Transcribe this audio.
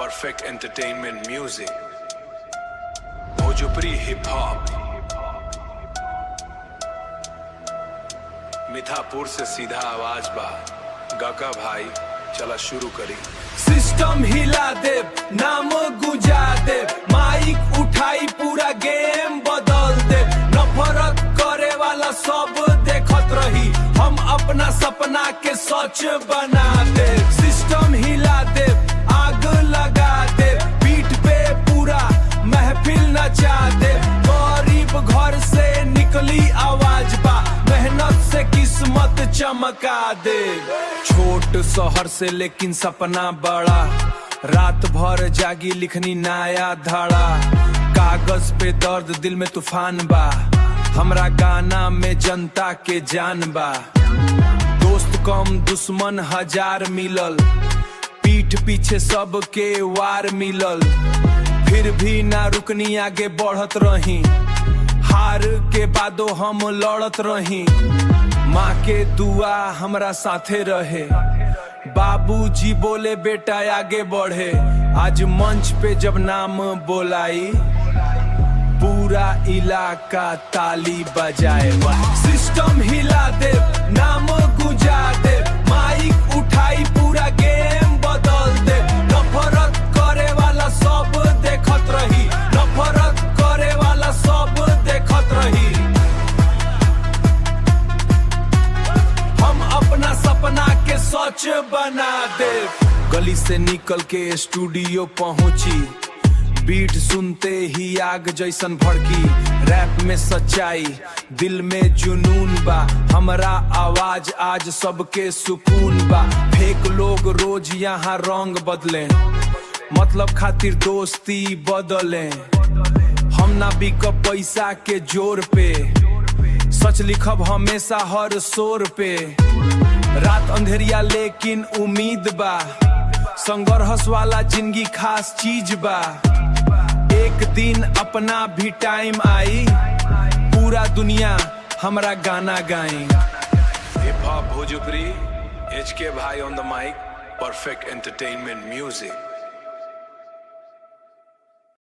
Perfect entertainment music. Bhojpuri hip hop Mithapur से सीधा आवाज बा गाका भाई चला शुरू करी। सिस्टम हिला दे, नाम गुजा दे, माइक उठाई पूरा गेम बदल दे। नफरत करे वाला सब देखत रही, हम अपना सपना के सच बना दे। सिस्टम हिला दे, आग लगा दे, पीठ पे पूरा महफिल नचा दे। गरीब घर से निकली आवाज बा, मेहनत से किस्मत चमका दे। छोट शहर से लेकिन सपना बड़ा, रात भर जागी लिखनी नया धाड़ा। कागज पे दर्द दिल में तूफान बा, हमरा गाना में जनता के जान बा। दोस्त कम दुश्मन हजार मिलल, पीठ पीछे सबके वार मिलल। फिर भी ना रुकनी आगे बढ़त रही, हार के बादो हम लड़त रही। माँ के दुआ हमरा साथे रहे, बाबूजी बोले बेटा आगे बढ़े। आज मंच पे जब नाम बोलाई, पूरा इलाका ताली बजाए। सिस्टम हिला दे, नाम गुजा दे, माइक उठाई पूरा गेम बदल दे। नफरत करे वाला सब देखत रही, नफरत करे वाला सब देखत रही। हम अपना सपना के सच बना दे। गली से निकल के स्टूडियो पहुंची, बीट सुनते ही आग जैसन भड़की। रैप में सच्चाई, दिल में जुनून बा, हमरा आवाज आज सबके सुकून बा। फेक लोग रोज यहाँ रंग बदले, मतलब खातिर दोस्ती बदले। हम ना बिकब पैसा के जोर पे, सच लिखब हमेशा हर शोर पे। रात अंधेरिया लेकिन उम्मीद बा, संघर्ष वाला जिंदगी खास चीज बा। एक दिन अपना भी टाइम आई, पूरा दुनिया हमरा गाना गाई। हिप हॉप भोजपुरी HK भाई on the mic, perfect entertainment music.